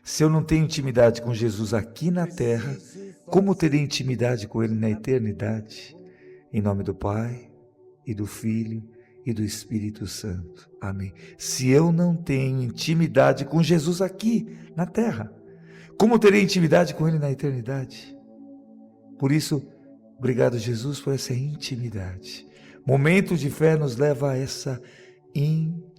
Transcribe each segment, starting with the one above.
Se eu não tenho intimidade com Jesus aqui na terra, como terei intimidade com Ele na eternidade? Em nome do Pai, e do Filho, e do Espírito Santo. Amém. Se eu não tenho intimidade com Jesus aqui na terra, como terei intimidade com Ele na eternidade? Por isso, obrigado, Jesus, por essa intimidade. Momento de fé nos leva a essa intimidade.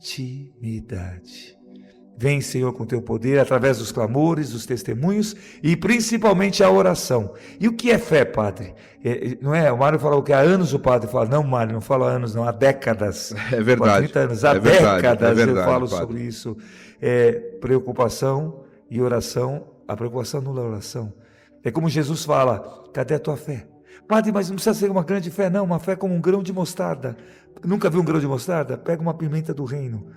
Vem, Senhor, com teu poder, através dos clamores, dos testemunhos e principalmente a oração. E o que é fé, Padre? Não é? O Mário falou que há anos o Padre fala, não, Mário, não falo há anos, não, há décadas. É verdade. 30 anos, há décadas eu falo sobre isso. Preocupação e oração, a preocupação anula a oração. É como Jesus fala, cadê a tua fé? Padre, mas não precisa ser uma grande fé, não, uma fé como um grão de mostarda. Nunca viu um grão de mostarda? Pega uma pimenta do reino,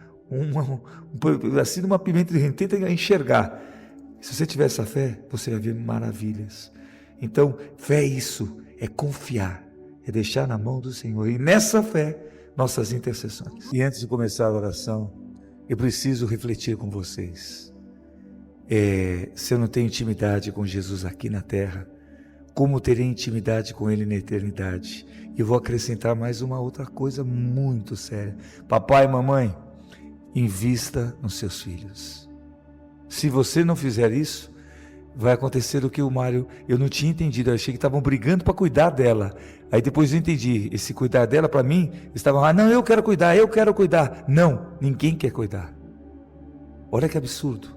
assim uma pimenta do reino, tenta enxergar. Se você tiver essa fé, você vai ver maravilhas. Então, fé é isso, é confiar, é deixar na mão do Senhor. E nessa fé, nossas intercessões. E antes de começar a oração, eu preciso refletir com vocês. Se eu não tenho intimidade com Jesus aqui na terra, como terei intimidade com Ele na eternidade? E vou acrescentar mais uma outra coisa muito séria. Papai e mamãe, invista nos seus filhos. Se você não fizer isso, vai acontecer o que o Mário, eu não tinha entendido, eu achei que estavam brigando para cuidar dela. Aí depois eu entendi, esse cuidar dela para mim, estavam, não, eu quero cuidar. Não, ninguém quer cuidar. Olha que absurdo.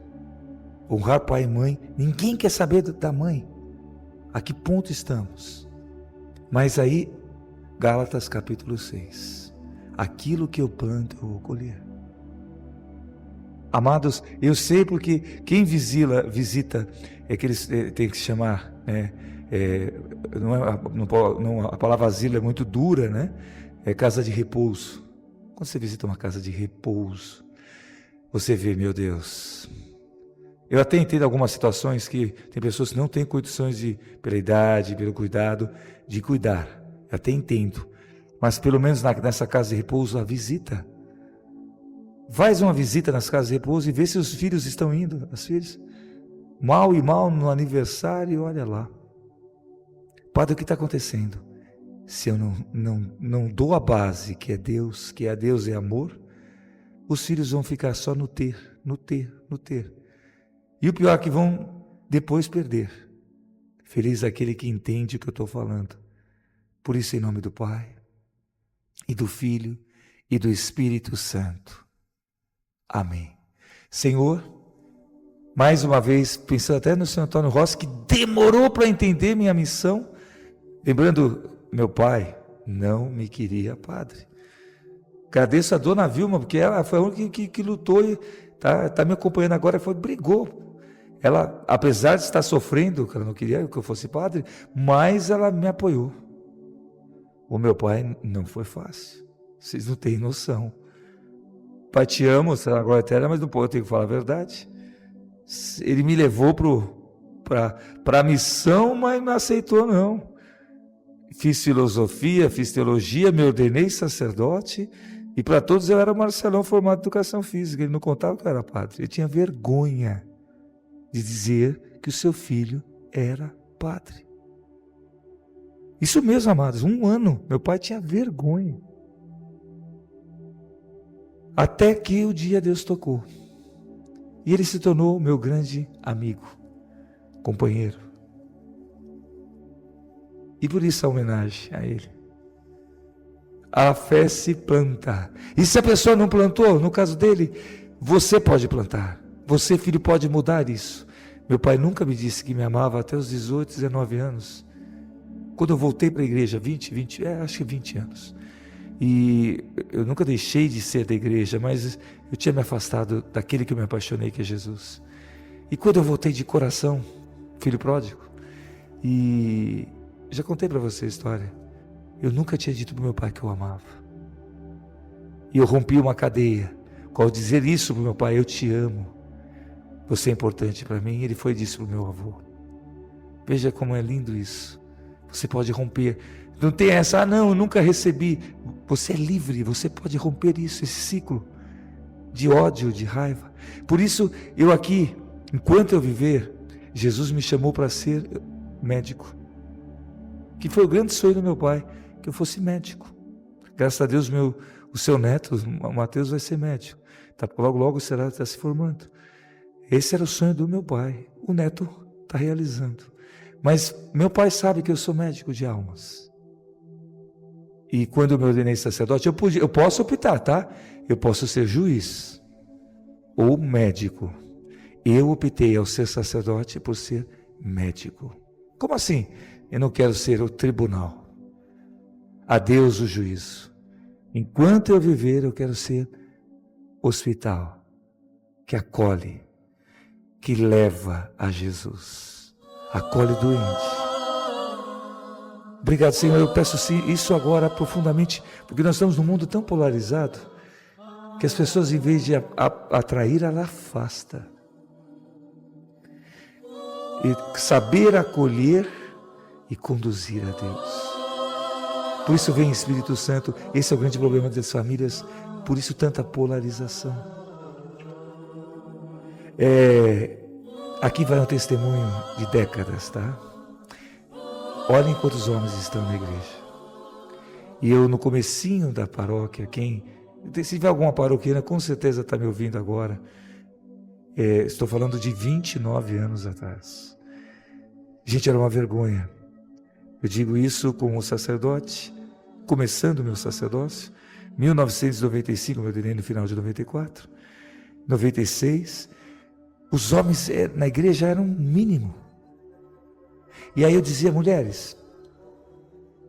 Honrar pai e mãe, ninguém quer saber da mãe. A que ponto estamos? Mas aí, Gálatas capítulo 6, aquilo que eu planto eu vou colher. Amados, eu sei porque quem visita, que eles têm que se chamar, a palavra asilo é muito dura, né? É casa de repouso. Quando você visita uma casa de repouso, você vê, meu Deus. Eu até entendo algumas situações que tem pessoas que não têm condições pela idade, pelo cuidado, de cuidar. Eu até entendo. Mas pelo menos nessa casa de repouso, a visita. Faz uma visita nas casas de repouso e vê se os filhos estão indo, as filhas. Mal no aniversário, olha lá. Padre, o que está acontecendo? Se eu não dou a base, que é Deus é amor, os filhos vão ficar só no ter. E o pior é que vão depois perder. Feliz aquele que entende o que eu estou falando. Por isso, em nome do Pai, e do Filho, e do Espírito Santo. Amém. Senhor, mais uma vez, pensando até no Senhor Antônio Rossi, que demorou para entender minha missão. Lembrando, meu pai não me queria padre. Agradeço a dona Vilma, porque ela foi a única que lutou e está me acompanhando agora, brigou. Ela, apesar de estar sofrendo, ela não queria que eu fosse padre, mas ela me apoiou. O meu pai não foi fácil. Vocês não têm noção. Pai, te amo, será a glória eterna, mas não pode, eu tenho que falar a verdade. Ele me levou para a missão, mas não aceitou, não. Fiz filosofia, fiz teologia, me ordenei sacerdote, e para todos eu era Marcelão formado em educação física. Ele não contava que eu era padre. Ele tinha vergonha de dizer que o seu filho era padre. Isso mesmo, amados, 1 ano, meu pai tinha vergonha. Até que o dia Deus tocou. E ele se tornou meu grande amigo, companheiro. E por isso a homenagem a ele. A fé se planta. E se a pessoa não plantou, no caso dele, você pode plantar. Você, filho, pode mudar isso. Meu pai nunca me disse que me amava até os 18, 19 anos. Quando eu voltei para a igreja, acho que 20 anos. E eu nunca deixei de ser da igreja, mas eu tinha me afastado daquele que eu me apaixonei, que é Jesus. E quando eu voltei de coração, filho pródigo, e já contei para você a história, eu nunca tinha dito para o meu pai que eu amava. E eu rompi uma cadeia, ao dizer isso para o meu pai, eu te amo. Você é importante para mim. Ele foi disso para o meu avô. Veja como é lindo isso. Você pode romper. Não tem essa, não, eu nunca recebi. Você é livre, você pode romper isso, esse ciclo de ódio, de raiva. Por isso, eu aqui, Enquanto eu viver, Jesus me chamou para ser médico, que foi o grande sonho do meu pai, que eu fosse médico. Graças a Deus, o seu neto, o Mateus, vai ser médico. Logo está se formando. Esse era o sonho do meu pai. O neto está realizando. Mas meu pai sabe que eu sou médico de almas. E quando eu me ordenei sacerdote, eu posso optar, tá? Eu posso ser juiz ou médico. Eu optei ao ser sacerdote por ser médico. Como assim? Eu não quero ser o tribunal. A Deus o juízo. Enquanto eu viver, eu quero ser hospital, que acolhe, que leva a Jesus, acolhe doente. Obrigado, Senhor, eu peço isso agora profundamente, porque nós estamos num mundo tão polarizado, que as pessoas, em vez de atrair, ela afasta. E saber acolher e conduzir a Deus. Por isso vem Espírito Santo, esse é o grande problema das famílias, por isso tanta polarização. Aqui vai um testemunho de décadas, tá? Olhem quantos homens estão na igreja. E eu, no comecinho da paróquia, se tiver alguma paroquiana, com certeza está me ouvindo agora. Estou falando de 29 anos atrás. Gente, era uma vergonha. Eu digo isso como sacerdote, começando o meu sacerdócio, 1995, eu ordenei no final de 94, 96, os homens na igreja eram mínimo. E aí eu dizia, mulheres,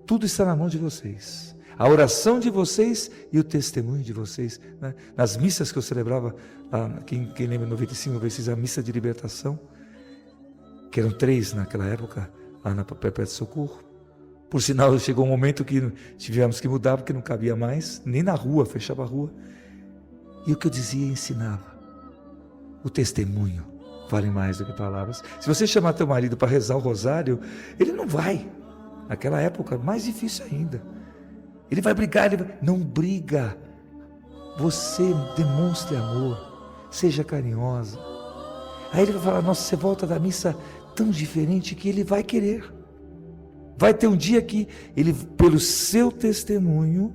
tudo está na mão de vocês. A oração de vocês e o testemunho de vocês. Né? Nas missas que eu celebrava, quem lembra, 95, eu fiz a missa de libertação, que eram 3 naquela época, lá na Perpétua Socorro. Por sinal, chegou um momento que tivemos que mudar, porque não cabia mais, nem na rua, fechava a rua. E o que eu dizia e ensinava. O testemunho vale mais do que palavras. Se você chamar teu marido para rezar o rosário, ele não vai. Naquela época, mais difícil ainda. Ele vai brigar, não briga. Você demonstre amor, seja carinhosa. Aí ele vai falar, nossa, você volta da missa tão diferente que ele vai querer. Vai ter um dia que ele, pelo seu testemunho,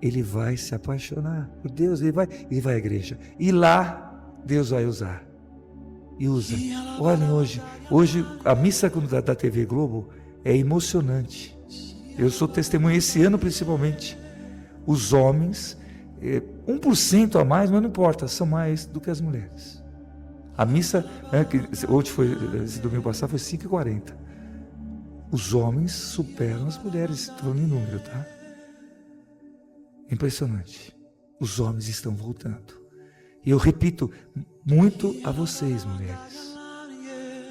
ele vai se apaixonar por Deus, ele vai à igreja. E lá, Deus vai usar. E usa. Olhem hoje a missa da TV Globo é emocionante. Eu sou testemunha esse ano principalmente. Os homens, 1% a mais, mas não importa, são mais do que as mulheres. A missa, hoje esse domingo passado, foi 5h40. Os homens superam as mulheres, estou falando em número, tá? Impressionante. Os homens estão voltando. E eu repito muito a vocês, mulheres.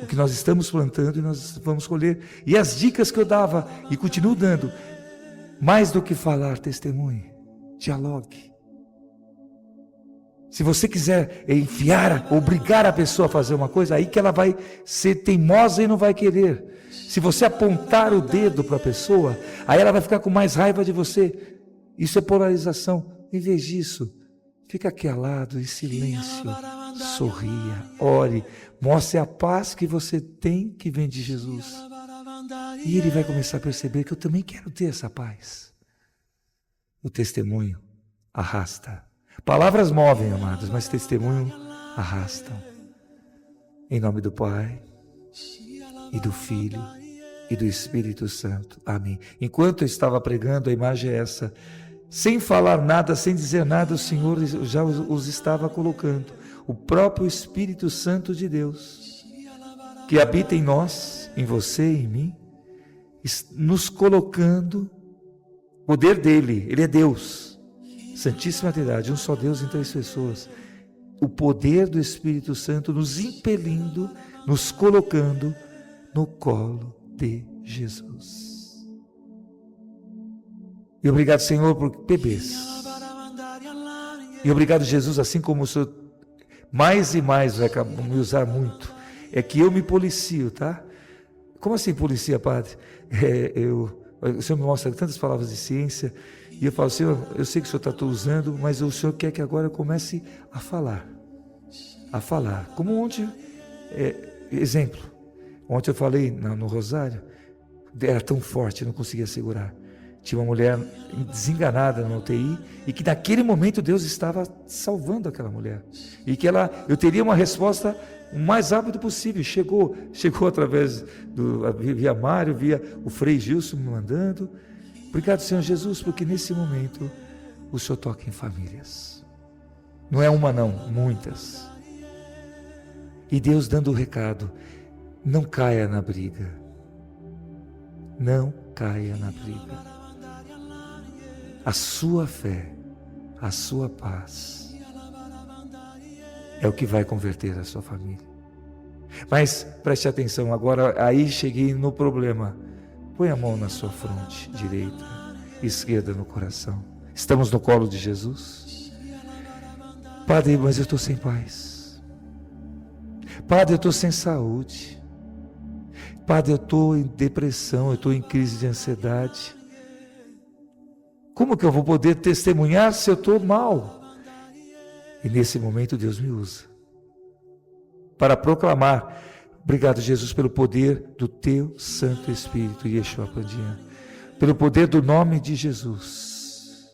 O que nós estamos plantando e nós vamos colher. E as dicas que eu dava e continuo dando, mais do que falar, testemunhe, dialogue. Se você quiser enfiar, obrigar a pessoa a fazer uma coisa, aí que ela vai ser teimosa e não vai querer. Se você apontar o dedo para a pessoa, aí ela vai ficar com mais raiva de você. Isso é polarização. Em vez disso, fica calado, em silêncio, sorria, ore, mostre a paz que você tem que vem de Jesus. E ele vai começar a perceber que eu também quero ter essa paz. O testemunho arrasta. Palavras movem, amados, mas testemunho arrastam. Em nome do Pai, e do Filho, e do Espírito Santo. Amém. Enquanto eu estava pregando, a imagem é essa. Sem falar nada, sem dizer nada, o Senhor já os estava colocando. O próprio Espírito Santo de Deus, que habita em nós, em você e em mim, nos colocando, o poder dele, ele é Deus, Santíssima Trindade, um só Deus em 3 pessoas. O poder do Espírito Santo nos impelindo, nos colocando no colo de Jesus. E obrigado, Senhor, por bebês. E obrigado, Jesus, assim como o Senhor mais e mais vai me usar muito. É que eu me policio, tá? Como assim policia, padre? O Senhor me mostra tantas palavras de ciência e eu falo, Senhor, eu sei que o Senhor está usando, mas o Senhor quer que agora eu comece a falar. Como ontem Exemplo, ontem eu falei no Rosário, era tão forte, eu não conseguia segurar. Tinha uma mulher desenganada na UTI e que naquele momento Deus estava salvando aquela mulher. E que eu teria uma resposta o mais rápido possível. Chegou através via Mário, via o Frei Gilson me mandando. Obrigado, Senhor Jesus, porque nesse momento o Senhor toca em famílias. Não é uma não, muitas. E Deus dando o recado, não caia na briga. Não caia na briga. A sua fé, a sua paz é o que vai converter a sua família. Mas preste atenção, agora aí cheguei no problema. Põe a mão na sua fronte direita, esquerda no coração. Estamos no colo de Jesus? Padre, mas eu estou sem paz. Padre, eu estou sem saúde. Padre, eu estou em depressão, eu estou em crise de ansiedade. Como que eu vou poder testemunhar se eu estou mal? E nesse momento Deus me usa para proclamar: obrigado, Jesus, pelo poder do teu Santo Espírito, Yeshua Pandian, pelo poder do nome de Jesus,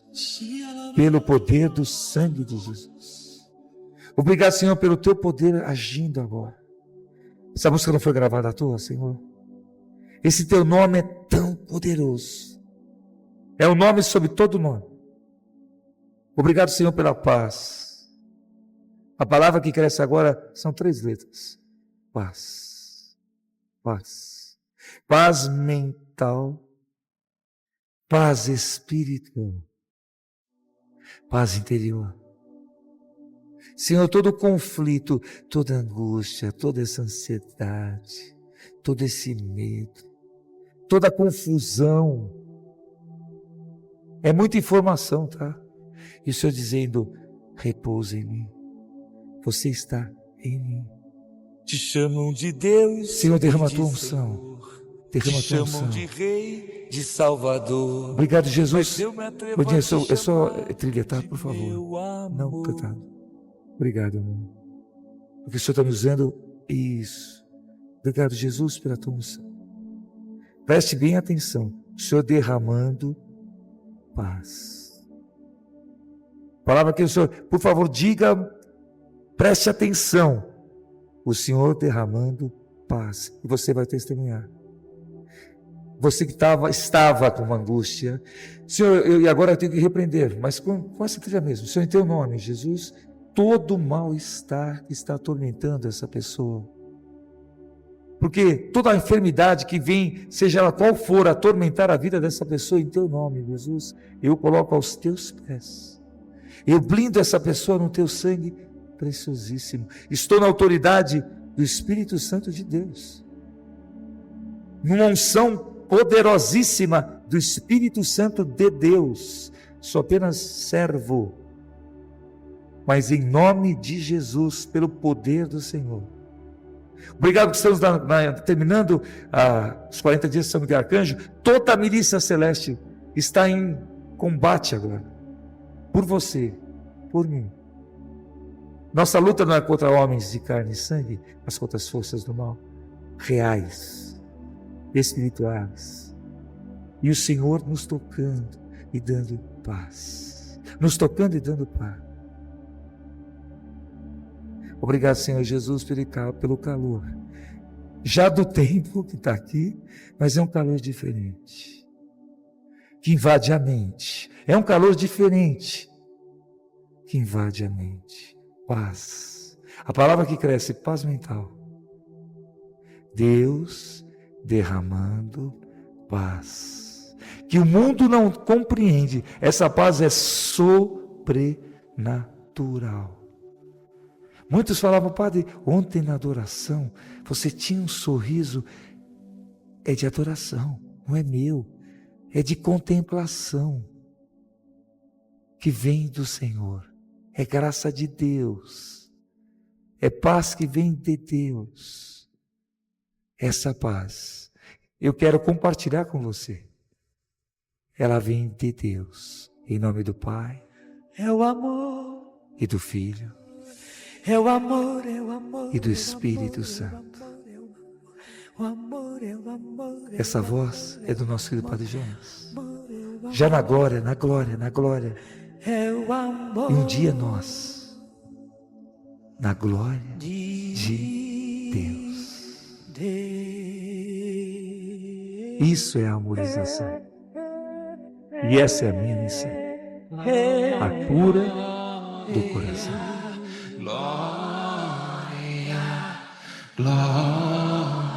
pelo poder do sangue de Jesus. Obrigado, Senhor, pelo teu poder agindo agora. Essa música não foi gravada à toa, Senhor. Esse teu nome é tão poderoso. É o nome sobre todo nome. Obrigado, Senhor, pela paz. A palavra que cresce agora são 3 letras. Paz. Paz. Paz mental. Paz espiritual. Paz interior. Senhor, todo conflito, toda angústia, toda essa ansiedade, todo esse medo, toda confusão, é muita informação, tá? E o Senhor dizendo: repousa em mim, você está em mim. Te chamam de Deus, Senhor, derrama a tua unção. Derrama a tua unção. Te chamam de Rei, de Salvador. Obrigado, Jesus. É só trilha, tá? Por favor. Não cantado. Obrigado, amor. Porque o Senhor está me usando isso. Obrigado, Jesus, pela tua unção. Preste bem atenção. O Senhor derramando paz. Palavra que o Senhor, por favor, diga, preste atenção. O Senhor derramando paz. E você vai testemunhar. Você que estava com uma angústia. Senhor, e agora eu tenho que repreender, mas com essa trilha mesmo. Senhor, em teu nome, Jesus, todo mal-estar que está atormentando essa pessoa. Porque toda a enfermidade que vem, seja ela qual for, atormentar a vida dessa pessoa, em teu nome, Jesus, eu coloco aos teus pés. Eu blindo essa pessoa no teu sangue preciosíssimo. Estou na autoridade do Espírito Santo de Deus. Numa unção poderosíssima do Espírito Santo de Deus. Sou apenas servo. Mas em nome de Jesus, pelo poder do Senhor. Obrigado que estamos terminando os 40 dias de São Miguel Arcanjo. Toda a milícia celeste está em combate agora. Por você, por mim. Nossa luta não é contra homens de carne e sangue, mas contra as forças do mal. Reais, espirituais. E o Senhor nos tocando e dando paz. Nos tocando e dando paz. Obrigado, Senhor Jesus, pelo calor. Já do tempo que está aqui, mas é um calor diferente. Que invade a mente. É um calor diferente. Que invade a mente. Paz. A palavra que cresce, paz mental. Deus derramando paz. Que o mundo não compreende. Essa paz é sobrenatural. Muitos falavam: padre, ontem na adoração, você tinha um sorriso. É de adoração, não é meu. É de contemplação. Que vem do Senhor. É graça de Deus. É paz que vem de Deus. Essa paz, eu quero compartilhar com você. Ela vem de Deus. Em nome do Pai, é o amor, e do Filho, É o amor, é o amor. E do Espírito Santo. Essa voz é do nosso querido Padre Jonas. Já na glória, na glória, na glória. E um dia nós, na glória de Deus. Isso é a harmonização. E essa é a minha missão. A cura do coração. Glória, glória,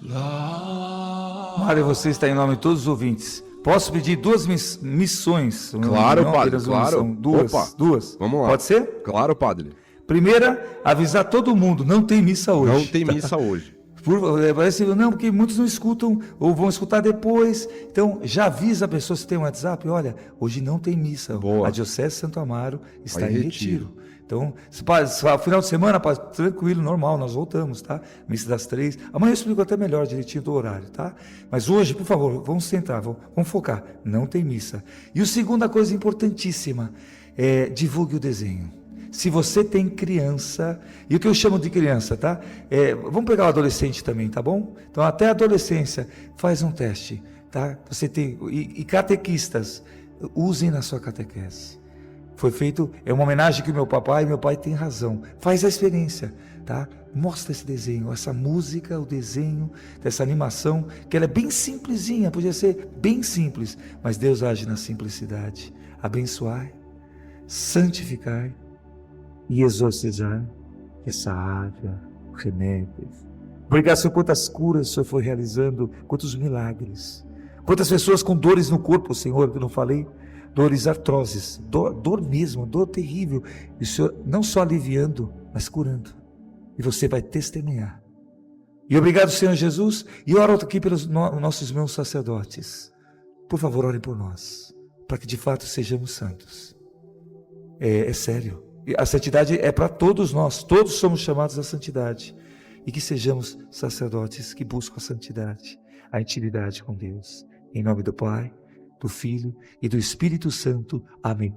glória. Mário, você está em nome de todos os ouvintes. Posso pedir duas missões? Claro, padre, claro. Duas. Vamos lá. Pode ser? Claro, padre. Primeira, avisar todo mundo, não tem missa hoje. Não tem missa hoje. Parece, não, porque muitos não escutam ou vão escutar depois. Então, já avisa a pessoa se tem um WhatsApp, olha, hoje não tem missa. Boa. A Diocese de Santo Amaro está Vai em em retiro. Então, final de semana, tranquilo, normal, nós voltamos, tá? Missa das 3. Amanhã eu explico até melhor direitinho do horário, tá? Mas hoje, por favor, vamos centrar, vamos focar. Não tem missa. E a segunda coisa importantíssima divulgue o desenho. Se você tem criança, e o que eu chamo de criança, tá? Vamos pegar o adolescente também, tá bom? Então, até a adolescência, faz um teste, tá? Você tem, e catequistas, usem na sua catequese. Foi feito, é uma homenagem que meu pai tem razão. Faz a experiência, tá? Mostra esse desenho, essa música, o desenho, dessa animação, que ela é bem simplesinha, podia ser bem simples, mas Deus age na simplicidade. Abençoai, santificai e exorcizar essa área, remédios. Obrigado, Senhor, quantas curas o Senhor foi realizando, quantos milagres. Quantas pessoas com dores no corpo, Senhor, que eu não falei, dores artroses, dor mesmo, dor terrível. E o Senhor não só aliviando, mas curando. E você vai testemunhar. E obrigado, Senhor Jesus. E oro aqui pelos nossos irmãos sacerdotes. Por favor, orem por nós, para que de fato sejamos santos. É sério. A santidade é para todos nós, todos somos chamados à santidade. E que sejamos sacerdotes que buscam a santidade, a intimidade com Deus. Em nome do Pai, do Filho e do Espírito Santo. Amém.